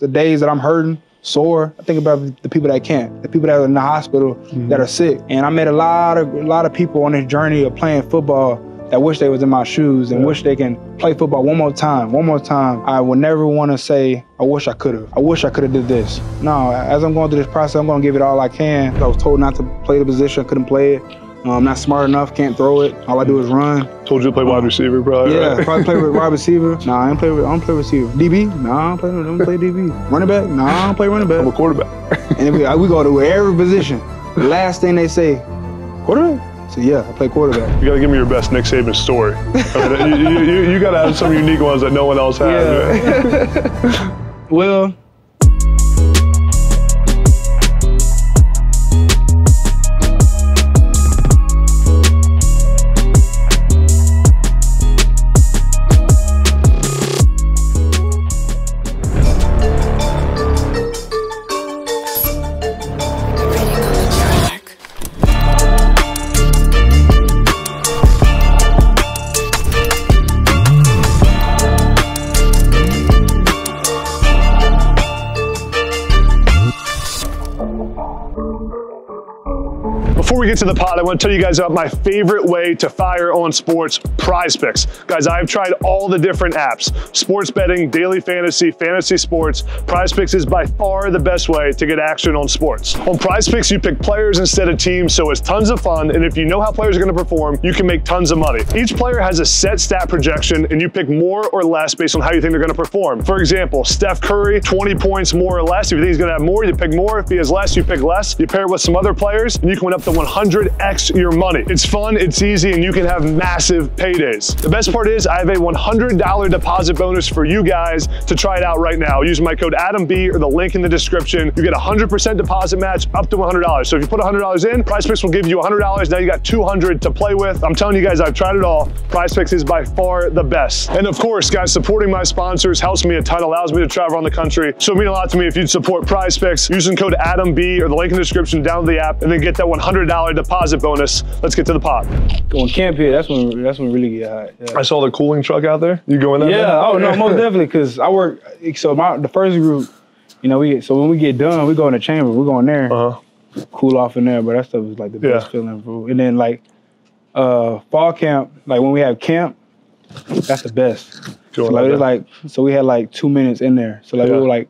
the days that I'm hurting, sore, I think about the people that can't, the people that are in the hospital that are sick. And I met a lot of people on this journey of playing football that wish they was in my shoes and wish they can play football one more time. I would never want to say, I wish I could have. I wish I could have did this. No, as I'm going through this process, I'm going to give it all I can. I was told not to play the position, couldn't play it. I'm not smart enough, can't throw it. All I do is run. Told you to play wide receiver, probably. Yeah, right? Probably play with wide receiver. Nah, I don't play receiver. DB? Nah, I don't play DB. Running back? Nah, I don't play running back. I'm a quarterback. And we go to every position. The last thing they say, quarterback? So yeah, I play quarterback. You gotta give me your best Nick Saban story. I mean, you gotta have some unique ones that no one else has. Yeah. Well, Before we get to the pod, I want to tell you guys about my favorite way to fire on sports, Prize Picks. Guys, I've tried all the different apps, sports betting, daily fantasy, fantasy sports. Prize Picks is by far the best way to get action on sports. On Prize Picks, you pick players instead of teams, so it's tons of fun, and if you know how players are going to perform, you can make tons of money. Each player has a set stat projection, and you pick more or less based on how you think they're going to perform. For example, Steph Curry, 20 points more or less. If you think he's going to have more, you pick more. If he has less, you pick less. You pair it with some other players, and you can win up to 100x your money. It's fun, it's easy, and you can have massive paydays. The best part is I have a $100 deposit bonus for you guys to try it out right now. Use my code ADAMB or the link in the description. You get a 100% deposit match up to $100. So if you put $100 in, Prize Picks will give you $100. Now you got $200 to play with. I'm telling you guys, I've tried it all. Prize Picks is by far the best. And of course, guys, supporting my sponsors helps me a ton, allows me to travel around the country. So it means a lot to me if you'd support Prize Picks using code ADAMB or the link in the description, download the app, and then get that $100 deposit bonus. Let's get to the pod. Going camp here, that's when we really get hot. Yeah. I saw the cooling truck out there. You going there? Yeah. Oh no, most definitely. Cause I work. So the first group, you know, when we get done, we go in the chamber. We go in there, cool off in there. But that stuff is like the best feeling, bro. And then like fall camp, like when we have camp, that's the best. So we had like 2 minutes in there. So like we would like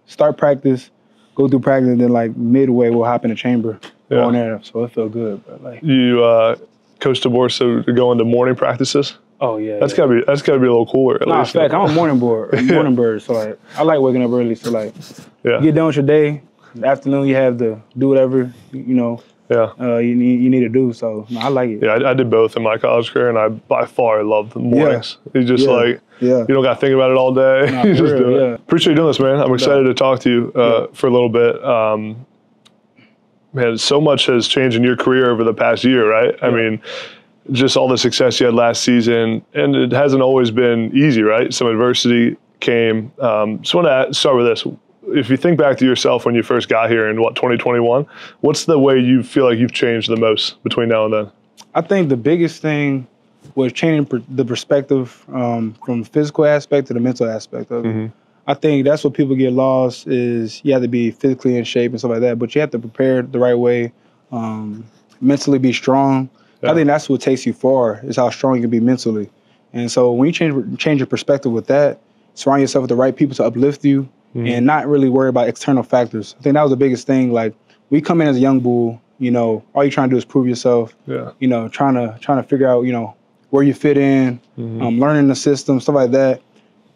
start practice, go through practice, and then like midway we'll hop in the chamber. On there, so it felt good. But like you, Coach DeBoer, so to go into morning practices. Oh yeah, that's gotta be a little cooler. At least. In fact, I'm a morning bird. So like I like waking up early. So like you get done with your day. In the afternoon you have to do whatever you know. You need to do. So no, I like it. Yeah, I did both in my college career, and I by far love the mornings. It's just like you don't got to think about it all day. Nah, you just real, do it. Appreciate you doing this, man. I'm excited to talk to you for a little bit. Man, so much has changed in your career over the past year, right? I mean, just all the success you had last season, and it hasn't always been easy, right? Some adversity came. Just want to start with this. If you think back to yourself when you first got here in, 2021, what's the way you feel like you've changed the most between now and then? I think the biggest thing was changing the perspective from the physical aspect to the mental aspect of it. I think that's what people get lost is you have to be physically in shape and stuff like that, but you have to prepare the right way, mentally be strong. I think that's what takes you far is how strong you can be mentally. And so when you change your perspective with that, surround yourself with the right people to uplift you and not really worry about external factors. I think that was the biggest thing. Like we come in as a young bull, you know, all you're trying to do is prove yourself, you know, trying to figure out, you know, where you fit in, learning the system, stuff like that.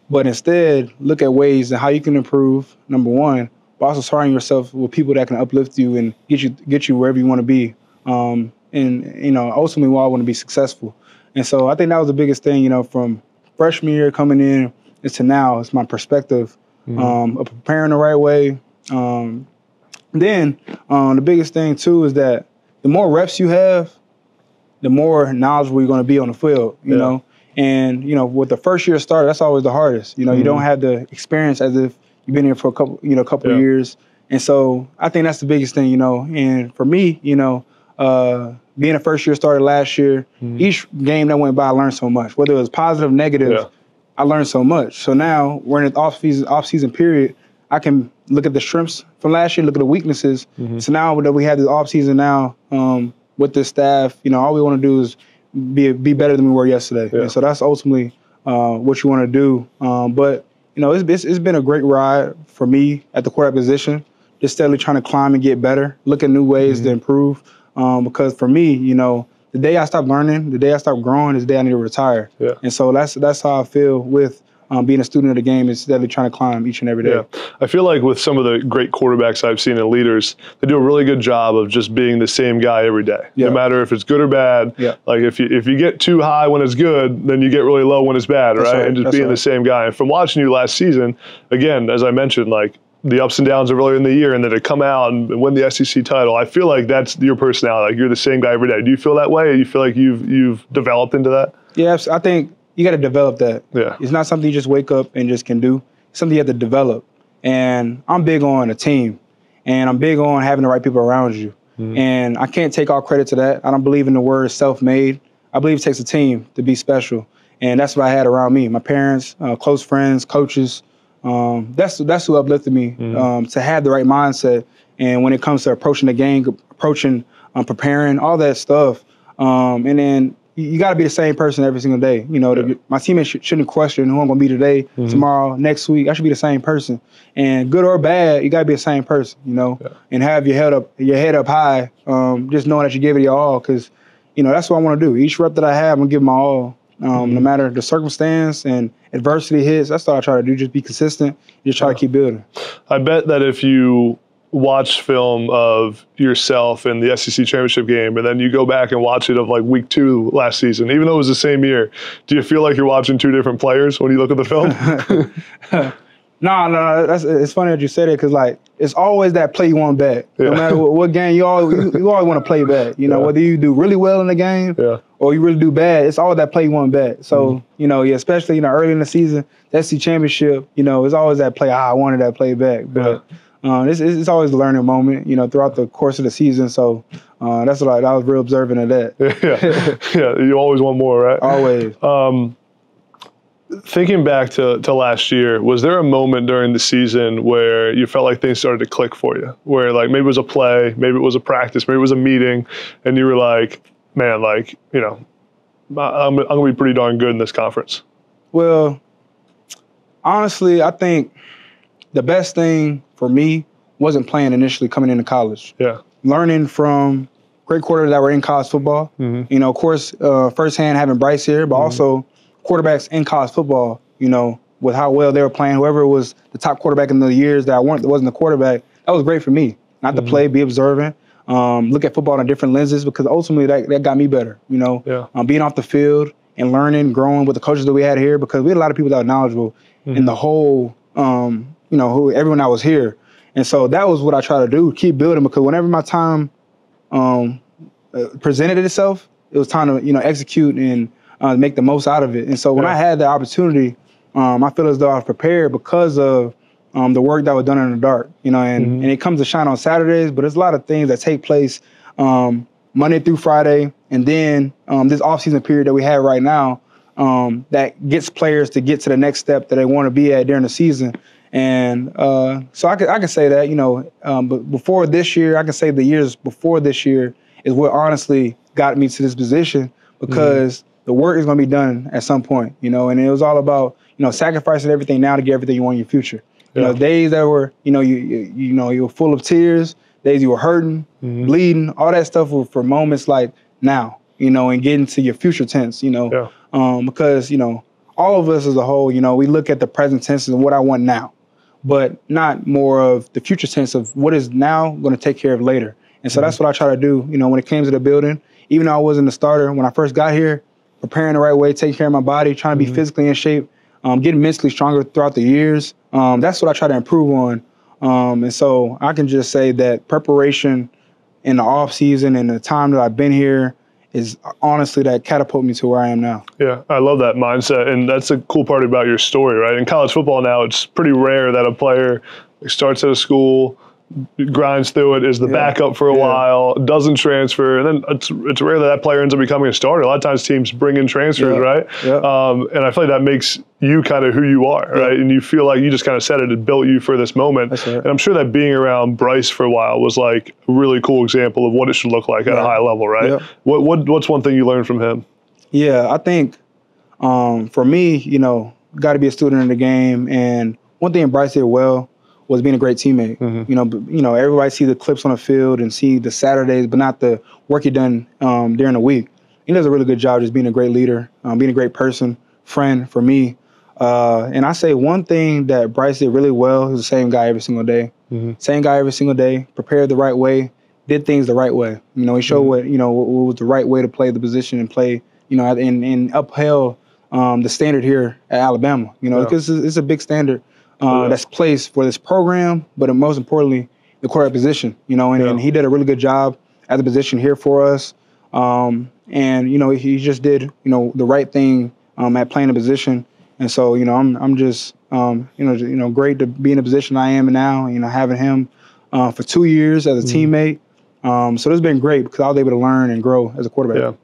But instead, look at ways and how you can improve, number one, but also surrounding yourself with people that can uplift you and get you wherever you want to be. And, you know, ultimately, we all want to be successful. And so I think that was the biggest thing, you know, from freshman year coming in to now, it's my perspective of preparing the right way. Then the biggest thing, too, is that the more reps you have, the more knowledgeable you're going to be on the field, you know. And, you know, with the first year starter, that's always the hardest. You know, you don't have the experience as if you've been here for a couple of years. And so I think that's the biggest thing, you know. And for me, you know, being a first year starter last year, each game that went by, I learned so much. Whether it was positive, negative, I learned so much. So now we're in the off-season period. I can look at the strengths from last year, look at the weaknesses. So now that we have this off-season now with the staff, all we want to do is be better than we were yesterday. And so that's ultimately what you want to do. But it's been a great ride for me at the quarterback position, just steadily trying to climb and get better, look at new ways to improve. Because for me, the day I stopped learning, the day I stopped growing is the day I need to retire. Yeah. And so that's how I feel with being a student of the game, is steadily trying to climb each and every day. Yeah. I feel like with some of the great quarterbacks I've seen and leaders, they do a really good job of just being the same guy every day. No matter if it's good or bad. Yeah. Like if you get too high when it's good, then you get really low when it's bad, right? And just being the same guy. And from watching you last season, again, as I mentioned, like the ups and downs of earlier in the year, and then to come out and win the SEC title, I feel like that's your personality. Like you're the same guy every day. Do you feel that way? Or you feel like you've developed into that? Yeah, I think you got to develop that. Yeah. It's not something you just wake up and just can do. It's something you have to develop. And I'm big on a team, and I'm big on having the right people around you. And I can't take all credit to that. I don't believe in the word self-made. I believe it takes a team to be special. And that's what I had around me. My parents, close friends, coaches. That's who uplifted me to have the right mindset. And when it comes to approaching the game, preparing, all that stuff. And then you got to be the same person every single day. My teammates shouldn't question who I'm going to be today, tomorrow, next week. I should be the same person. And good or bad, you got to be the same person, and have your head up high, just knowing that you give it your all, because, that's what I want to do. Each rep that I have, I'm going to give my all. No matter the circumstance and adversity hits, that's what I try to do. Just be consistent. Just try to keep building. I bet that if you watch film of yourself in the SEC championship game, and then you go back and watch it of like week 2 last season, even though it was the same year, do you feel like you're watching 2 different players when you look at the film? No. It's funny that you said it, because like it's always that play you want back. No matter what game, you always want to play back. Whether you do really well in the game or you really do bad, it's always that play you want back. So especially early in the season, that SEC championship, it's always that play. I wanted that play back, but it's always a learning moment, throughout the course of the season. So that's what I was real observant of that. Yeah. You always want more, right? Always. Thinking back to last year, was there a moment during the season where you felt like things started to click for you? Where like maybe it was a play, maybe it was a practice, maybe it was a meeting, and you were like, man, like, I'm going to be pretty darn good in this conference? Well, honestly, I think the best thing for me wasn't playing initially coming into college. Yeah. Learning from great quarterbacks that were in college football. Of course, firsthand having Bryce here, but also quarterbacks in college football, with how well they were playing. Whoever was the top quarterback in the years that wasn't the quarterback, that was great for me. Not to play, be observant, look at football in different lenses, because ultimately that got me better, being off the field and learning, growing with the coaches that we had here, because we had a lot of people that were knowledgeable in the whole, everyone that was here. And so that was what I try to do, keep building, because whenever my time presented itself, it was time to, execute and make the most out of it. And so when I had the opportunity, I feel as though I was prepared because of the work that was done in the dark, and it comes to shine on Saturdays, but there's a lot of things that take place Monday through Friday, and then this offseason period that we have right now that gets players to get to the next step that they want to be at during the season. And so I can say that, but before this year, I can say the years before this year is what honestly got me to this position, because the work is going to be done at some point, and it was all about, sacrificing everything now to get everything you want in your future. Days that were, you were full of tears, days you were hurting, bleeding, all that stuff were for moments like now, and getting to your future tense, because, all of us as a whole, we look at the present tense and what I want now, but not more of the future tense of what is now going to take care of later. And so that's what I try to do, when it came to the building. Even though I wasn't a starter, when I first got here, preparing the right way, taking care of my body, trying to be physically in shape, getting mentally stronger throughout the years. That's what I try to improve on. And so I can just say that preparation in the off season and the time that I've been here is honestly that catapulted me to where I am now. Yeah, I love that mindset. And that's a cool part about your story, right? In college football now, it's pretty rare that a player starts at a school, grinds through it, is the backup for a while, doesn't transfer, and then it's rare that player ends up becoming a starter. A lot of times teams bring in transfers, right? And I feel like that makes you kind of who you are, right? And you feel like you just kind of said it built you for this moment. And I'm sure that being around Bryce for a while was like a really cool example of what it should look like at a high level, right? What's one thing you learned from him? Yeah, I think for me, got to be a student in the game. And one thing Bryce did well was being a great teammate. Everybody see the clips on the field and see the Saturdays, but not the work he done during the week. He does a really good job just being a great leader, being a great person, friend for me. And I say one thing that Bryce did really well, he was the same guy every single day. Same guy every single day, prepared the right way, did things the right way. He showed what was the right way to play the position and play, and upheld the standard here at Alabama, because it's a big standard that's placed for this program, but most importantly, the quarterback position, and he did a really good job at the position here for us. And he just did, the right thing at playing the position. And so, I'm just, great to be in the position I am now, having him for 2 years as a teammate. So it's been great because I was able to learn and grow as a quarterback.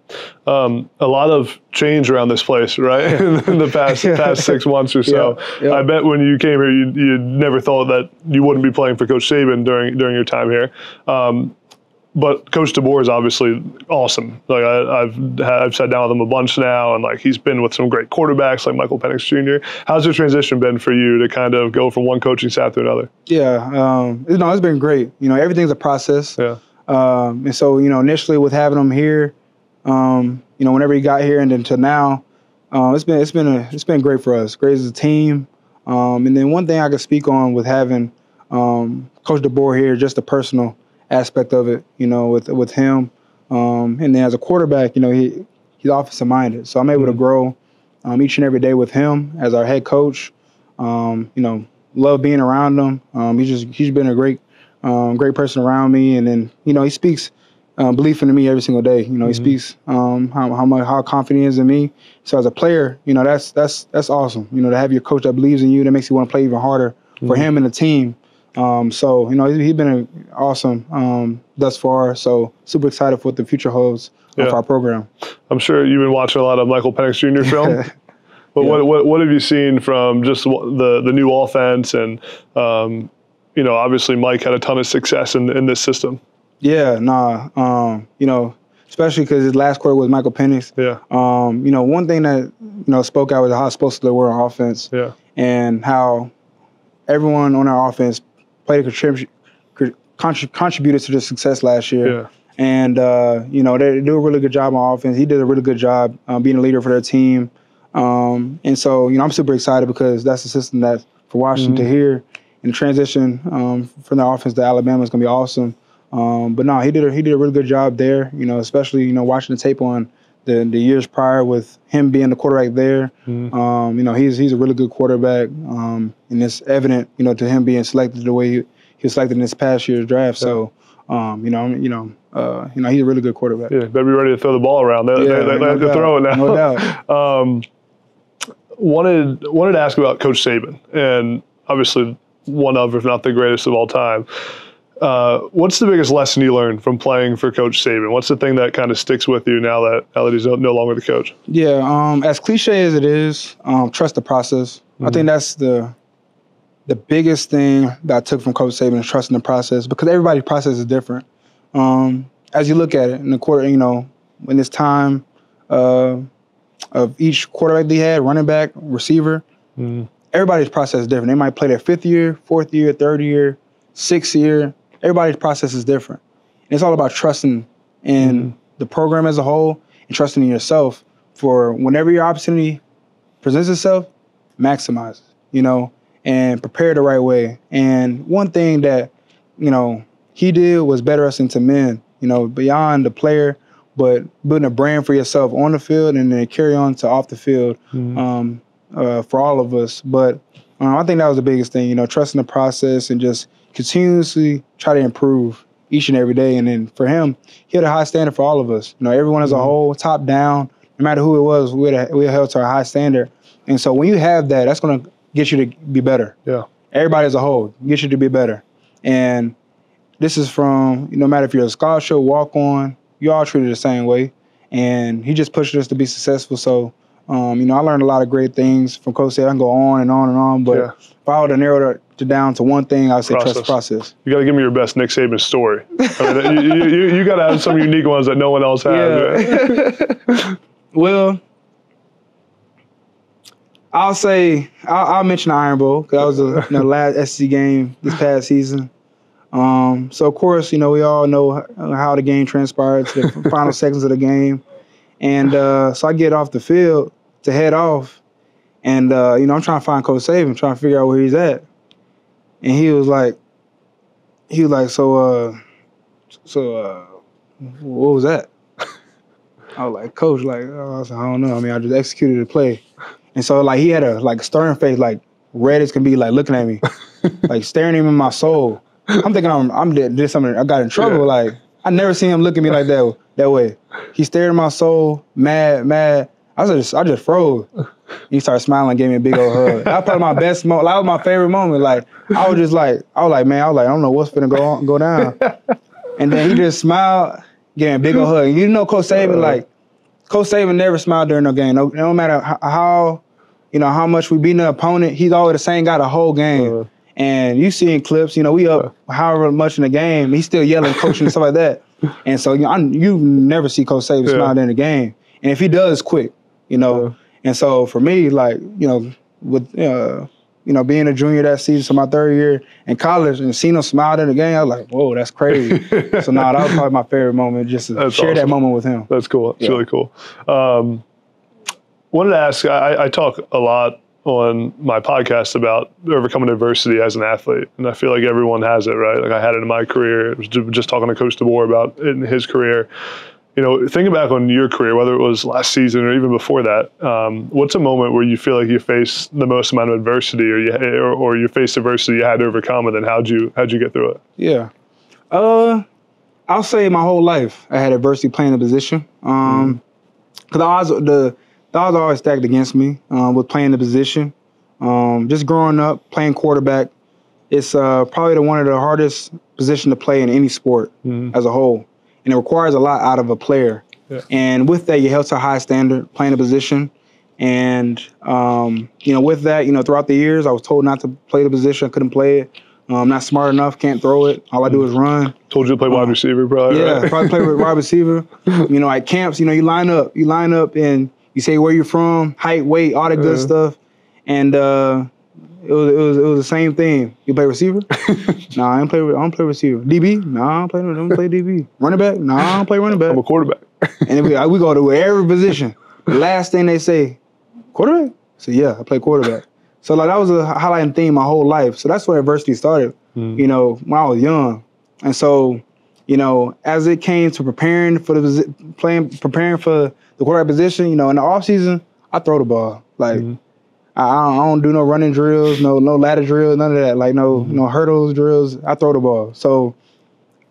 A lot of change around this place, right? in the past 6 months or so. I bet when you came here, you never thought that you wouldn't be playing for Coach Saban during your time here. But Coach DeBoer is obviously awesome. Like I've sat down with him a bunch now, and like he's been with some great quarterbacks like Michael Penix Jr. How's the transition been for you to kind of go from one coaching staff to another? It's been great. Everything's a process. And so initially with having him here, whenever he got here and then to now, it's been great for us. Great as a team. And then one thing I could speak on with having Coach DeBoer here, just the personal aspect of it, with him. And then as a quarterback, he's offensive minded. So I'm able to grow each and every day with him as our head coach. Love being around him. He's been a great person around me. And then, he speaks belief into me every single day. He speaks how confident he is in me. So as a player, that's awesome. To have your coach that believes in you, that makes you want to play even harder for him and the team. So he's been awesome thus far. So super excited for what the future holds for our program. I'm sure you've been watching a lot of Michael Penix Jr. film. But what have you seen from just the new offense and obviously Mike had a ton of success in this system. Especially because his last quarter was Michael Penix. One thing that spoke out was how explosive they were on offense. And how everyone on our offense played contributed to the success last year. And they do a really good job on offense. He did a really good job being a leader for their team. And so I'm super excited because that's the system that for Washington to hear. And the transition from the offense to Alabama is going to be awesome. But no, he did a really good job there, especially, watching the tape on the years prior with him being the quarterback there. He's a really good quarterback. And it's evident, to him being selected the way he was selected in this past year's draft. So, he's a really good quarterback. Yeah, better be ready to throw the ball around. They have to throw it now. No doubt. Wanted to ask about Coach Saban, and obviously one of, if not the greatest of all time. What's the biggest lesson you learned from playing for Coach Saban? What's the thing that kind of sticks with you now that he's no longer the coach? As cliche as it is, trust the process. I think that's the biggest thing that I took from Coach Saban is trusting the process, because everybody's process is different. As you look at it in the quarter, in this time of each quarterback they had, running back, receiver, everybody's process is different. They might play their 5th year, 4th year, 3rd year, 6th year. Everybody's process is different. And it's all about trusting in the program as a whole and trusting in yourself for whenever your opportunity presents itself, maximize it, and prepare the right way. And one thing that, he did was better us into men, beyond the player, but building a brand for yourself on the field and then carry on to off the field for all of us. But I think that was the biggest thing, trusting the process and just continuously try to improve each and every day. And then for him, he had a high standard for all of us. Everyone as a whole, top down, no matter who it was, we held to a high standard. And so when you have that, that's going to get you to be better. Everybody as a whole, get you to be better. And, this is from, no matter if you're a scholarship, walk-on, you all treated the same way. And he just pushed us to be successful. So, I learned a lot of great things from Coach Saban. I can go on and on and on, but if I were to narrow it down to one thing, I would say trust the process. You got to give me your best Nick Saban story. I mean, you got to have some unique ones that no one else has. Yeah. Right? Well, I'll mention the Iron Bowl because that was the last SEC game this past season. So, of course, we all know how the game transpired to the final seconds of the game. And so I get off the field to head off. And, I'm trying to find Coach Saban, trying to figure out where he's at. And he was like, so what was that? I was like, Coach, I don't know. I mean, I just executed the play. And so, he had a stern face, red as can be, looking at me, staring him in my soul. I'm thinking I'm did something. I got in trouble. Yeah. I never seen him look at me like that way. He stared in my soul, mad. I just froze. He started smiling, gave me a big old hug. That was probably my best moment. That was my favorite moment. I was like, man, I don't know what's finna go down. And then he just smiled, gave me a big old hug. And Coach Saban, Coach Saban never smiled during no game. No matter how much we beat the opponent, he's always the same guy the whole game. And you see in clips, we up however much in the game, he's still yelling, coaching and stuff like that. And so you never see Coach Saban smile during the game. And if he does, quick, And so for me, with being a junior that season, so my third year in college, and seeing him smile in the game, I was like, whoa, that's crazy. So that was probably my favorite moment, just to share that moment with him. That's cool. That's really cool. Wanted to ask, I talk a lot on my podcast about overcoming adversity as an athlete. And I feel like everyone has it, right? I had it in my career. I was just talking to Coach DeBoer about it in his career. Thinking back on your career, whether it was last season or even before that, what's a moment where you feel like you faced the most amount of adversity or you faced adversity you had to overcome, and then how'd you get through it? Yeah. I'll say my whole life I had adversity playing the position. Because the odds are always stacked against me with playing the position. Just growing up, playing quarterback, it's probably one of the hardest positions to play in any sport as a whole. And it requires a lot out of a player. Yeah. And with that, you're held to a high standard, playing a position. And, with that, throughout the years, I was told not to play the position. I couldn't play it. I'm not smart enough, can't throw it. All I do is run. Told you to play wide receiver, probably. Yeah, right? Probably play with wide receiver. At camps, you line up and you say where you're from, height, weight, all that good stuff. And it was the same thing. You play receiver? Nah, I don't play receiver. DB? Nah, I don't play DB. Running back? Nah, I don't play running back. I'm a quarterback. And we go to every position. The last thing they say, quarterback? So yeah, I play quarterback. So that was a highlighting theme my whole life. So that's where adversity started, when I was young. And so, as it came to preparing for the quarterback position, in the offseason, I throw the ball. I don't do no running drills, no ladder drills, none of that. No hurdles drills. I throw the ball. So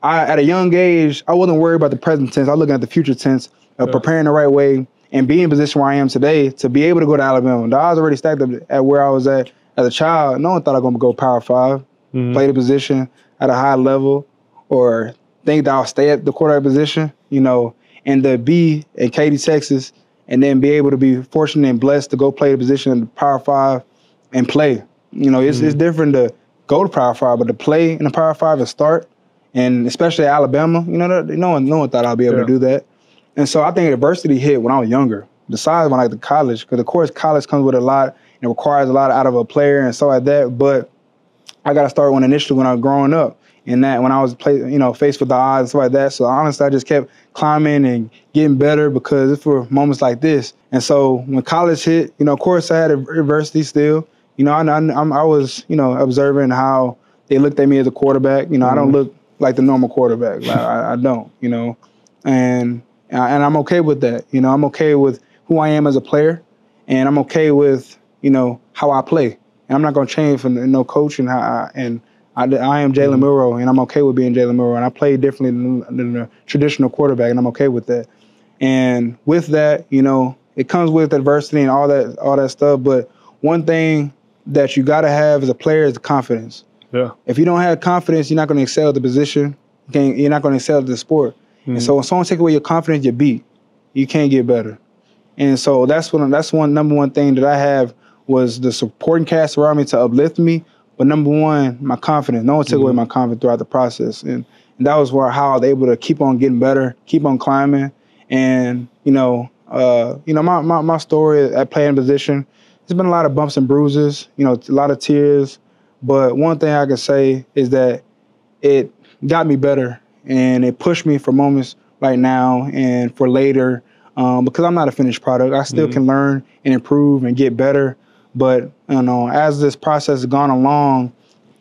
at a young age, I wasn't worried about the present tense. I was looking at the future tense of preparing the right way and being in the position where I am today to be able to go to Alabama. The odds already stacked up at where I was at as a child. No one thought I was going to go Power 5, play the position at a high level, or think that I'll stay at the quarterback position, and to be in Katy, Texas, and then be able to be fortunate and blessed to go play the position in the Power 5 and play. It's different to go to Power 5, but to play in the Power 5 and start, and especially at Alabama, no one thought I'd be able to do that. And so I think adversity hit when I was younger, besides when I got to college, because of course college comes with a lot and it requires a lot out of a player and stuff like that, but I got to start initially when I was growing up. And that when I was faced with the odds and stuff like that. So honestly, I just kept climbing and getting better because it's for moments like this. And so when college hit, of course I had adversity still. I was, observing how they looked at me as a quarterback. I don't look like the normal quarterback. I don't, and I'm okay with that. I'm okay with who I am as a player, and I'm okay with, how I play. And I'm not going to change for no coach and I am Jalen Milroe, and I'm okay with being Jalen Milroe, and I play differently than a traditional quarterback, and I'm okay with that. And with that, it comes with adversity and all that stuff. But one thing that you got to have as a player is the confidence. Yeah. If you don't have confidence, you're not going to excel at the position. you're not going to excel at the sport. And so when someone take away your confidence, you're beat. You can't get better. And so that's number one thing that I have was the supporting cast around me to uplift me. But number one, my confidence. No one took away my confidence throughout the process. And that was how I was able to keep on getting better, keep on climbing. And, my story at playing position, there's been a lot of bumps and bruises, a lot of tears. But one thing I can say is that it got me better. And it pushed me for moments right now and for later because I'm not a finished product. I still can learn and improve and get better. But, as this process has gone along,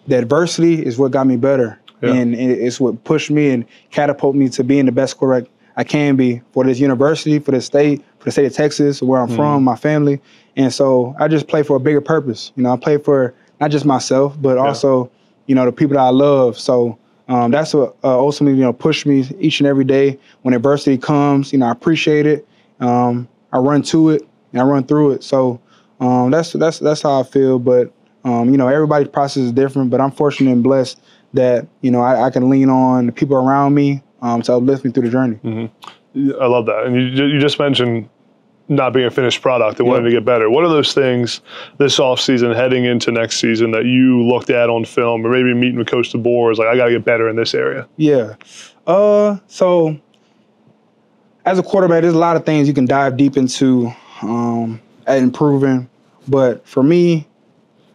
the adversity is what got me better. Yeah. And it's what pushed me and catapulted me to being the best quarterback I can be for this university, for the state of Texas, where I'm from, my family. And so I just play for a bigger purpose. I play for not just myself, but also, the people that I love. So that's what ultimately, pushed me each and every day. When adversity comes, I appreciate it. I run to it and I run through it. So that's how I feel. But, everybody's process is different. But I'm fortunate and blessed that, I can lean on the people around me to uplift me through the journey. I love that. And you just mentioned not being a finished product and wanting to get better. What are those things this offseason heading into next season that you looked at on film or maybe meeting with Coach DeBoer is like, I got to get better in this area? Yeah. So as a quarterback, there's a lot of things you can dive deep into at improving. But for me,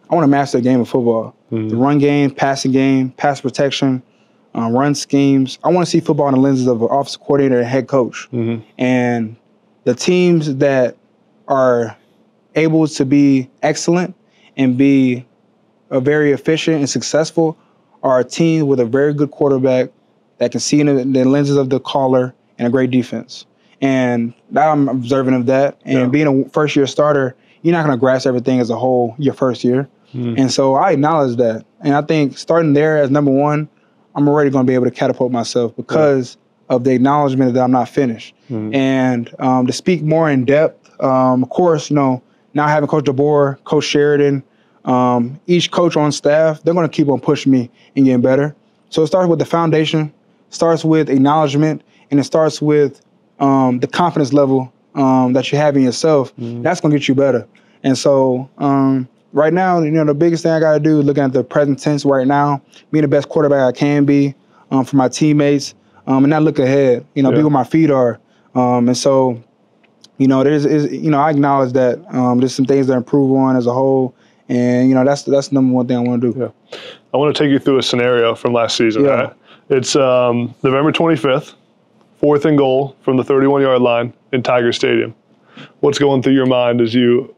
I want to master the game of football. The run game, passing game, pass protection, run schemes. I want to see football in the lenses of an offensive coordinator and head coach. And the teams that are able to be excellent and be very efficient and successful are a team with a very good quarterback that can see in the lenses of the caller and a great defense. And now I'm observant of that. And being a first-year starter, you're not going to grasp everything as a whole your first year. And so I acknowledge that. And I think starting there as number one, I'm already going to be able to catapult myself because of the acknowledgement that I'm not finished. And to speak more in depth, of course, now having Coach DeBoer, Coach Sheridan, each coach on staff, they're going to keep on pushing me and getting better. So it starts with the foundation, starts with acknowledgement, and it starts with the confidence level that you have in yourself. That's going to get you better. And so right now, the biggest thing I got to do is looking at the present tense right now, being the best quarterback I can be for my teammates, and not look ahead, be where my feet are. And so, I acknowledge that there's some things to improve on as a whole. And, that's the number one thing I want to do. Yeah. I want to take you through a scenario from last season. Right? It's November 25th, 4th and goal from the 31-yard line in Tiger Stadium. What's going through your mind as you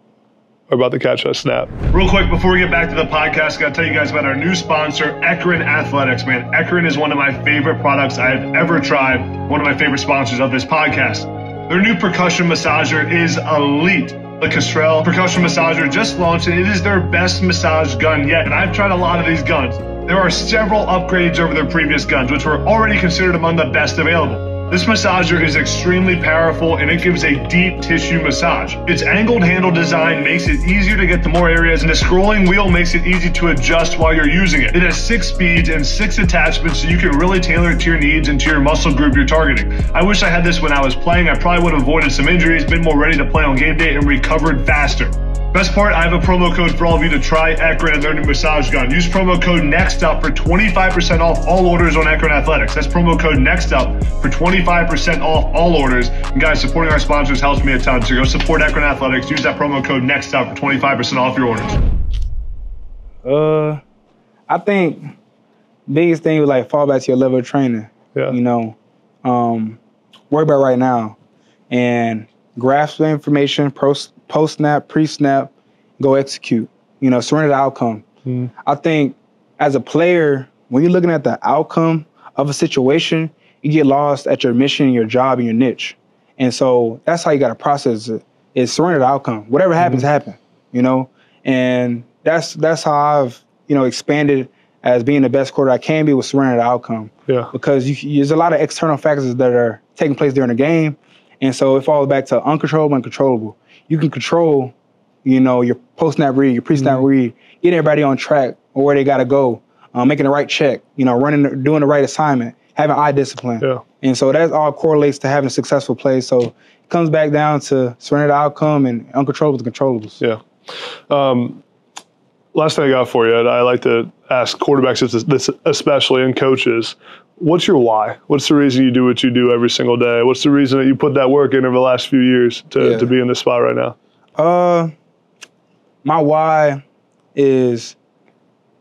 are about to catch that snap? Real quick, before we get back to the podcast, I got to tell you guys about our new sponsor, Ekrin Athletics, man. Ekrin is one of my favorite products I have ever tried, one of my favorite sponsors of this podcast. Their new percussion massager is elite. The Kestrel percussion massager just launched, and it is their best massage gun yet. And I've tried a lot of these guns. There are several upgrades over their previous guns, which were already considered among the best available. This massager is extremely powerful and it gives a deep tissue massage. Its angled handle design makes it easier to get to more areas, and the scrolling wheel makes it easy to adjust while you're using it. It has 6 speeds and 6 attachments, so you can really tailor it to your needs and to your muscle group you're targeting. I wish I had this when I was playing. I probably would have avoided some injuries, been more ready to play on game day, and recovered faster. Best part, I have a promo code for all of you to try Ekrin and their new massage gun. Use promo code NEXTUP for 25% off all orders on Ekrin Athletics. That's promo code NEXTUP for 25% off all orders. And guys, supporting our sponsors helps me a ton. So go support Ekrin Athletics. Use that promo code NEXTUP for 25% off your orders. I think biggest thing was like fall back to your level of training. Yeah. Worry about right now and grasp the information, post-snap, pre-snap, go execute. Surrender the outcome. I think as a player, when you're looking at the outcome of a situation, you get lost at your mission, your job, and your niche. And so that's how you got to process it, is surrender the outcome. Whatever happens, happen, And that's how I've, expanded as being the best quarterback I can be with surrender the outcome. Yeah. Because there's a lot of external factors that are taking place during the game. And so it falls back to uncontrollable and controllable. You can control, your post-snap read, your pre-snap read, getting everybody on track or where they got to go, making the right check, doing the right assignment, having eye discipline. Yeah. And so that all correlates to having a successful play. So it comes back down to surrender the outcome and uncontrollable the controllables. Yeah. Last thing I got for you, I like to ask quarterbacks this especially, and coaches, what's your why? What's the reason you do what you do every single day? What's the reason that you put that work in over the last few years to be in this spot right now? My why is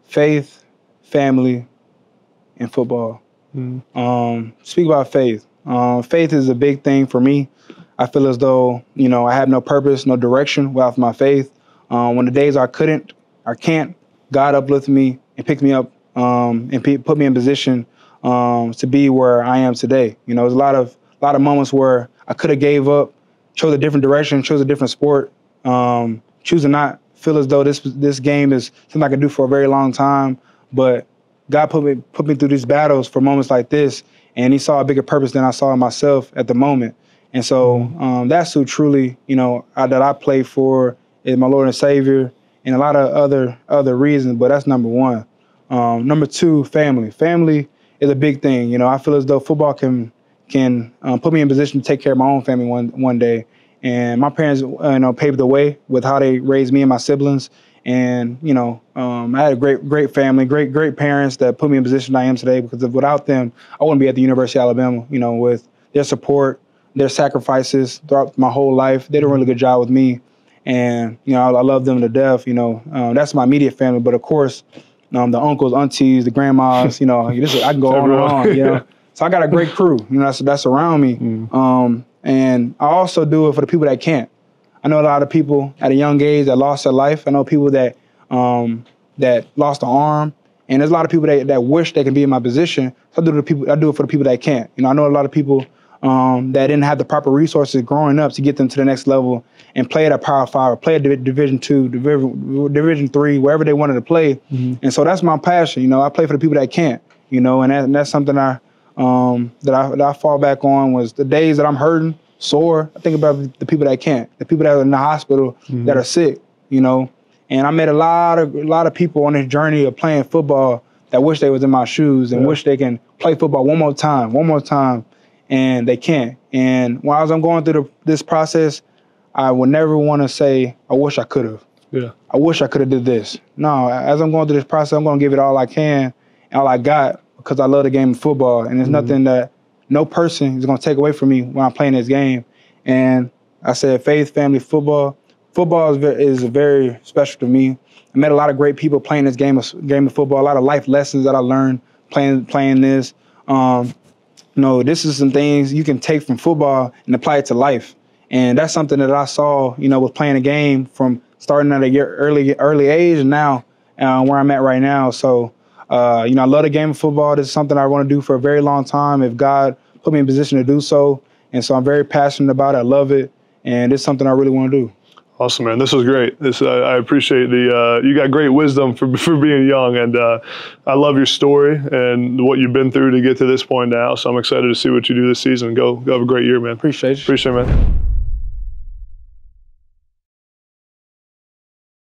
faith, family, and football. Speak about faith. Faith is a big thing for me. I feel as though, I have no purpose, no direction without my faith. When the days I can't, God uplifted me and picked me up and put me in position to be where I am today. There's a lot of moments where I could have gave up, chose a different direction, chose a different sport, choose to not feel as though this game is something I could do for a very long time. But God put me through these battles for moments like this, and He saw a bigger purpose than I saw in myself at the moment. And so that's who truly, that I play for is my Lord and Savior, and a lot of other reasons, but that's number one. Number two, family. Family is a big thing. I feel as though football can put me in position to take care of my own family one day. And my parents, paved the way with how they raised me and my siblings. And I had a great family, great parents that put me in the position I am today. Because without them, I wouldn't be at the University of Alabama. With their support, their sacrifices throughout my whole life, they did a really good job with me. And, I love them to death. That's my immediate family. But, of course, the uncles, aunties, the grandmas, I can go on and on, So I got a great crew, that's around me. And I also do it for the people that can't. I know a lot of people at a young age that lost their life. I know people that lost an arm. And there's a lot of people that wish they can be in my position. So I do it for the people that can't. I know a lot of people that didn't have the proper resources growing up to get them to the next level and play at a Power 5 or play at Division II, Division III, wherever they wanted to play. And so that's my passion. I play for the people that can't, and that's something that I fall back on was the days that I'm hurting, sore. I think about the people that can't, the people that are in the hospital that are sick, And I met a lot of people on this journey of playing football that wish they was in my shoes and wish they can play football one more time. And they can't. And while I'm going through this process, I would never want to say, I wish I could have. Yeah. I wish I could have did this. No, as I'm going through this process, I'm going to give it all I can and all I got because I love the game of football. And there's nothing that no person is going to take away from me when I'm playing this game. And I said faith, family, football. Football is very special to me. I met a lot of great people playing this game of football, a lot of life lessons that I learned playing this. This is some things you can take from football and apply it to life. And that's something that I saw, with playing a game from starting at a early age and now where I'm at right now. So, I love the game of football. This is something I want to do for a very long time if God put me in position to do so. And so I'm very passionate about it. I love it. And it's something I really want to do. Awesome, man. This was great. I appreciate you got great wisdom for being young, and I love your story and what you've been through to get to this point now. So I'm excited to see what you do this season. Go have a great year, man. Appreciate you. Appreciate it, man.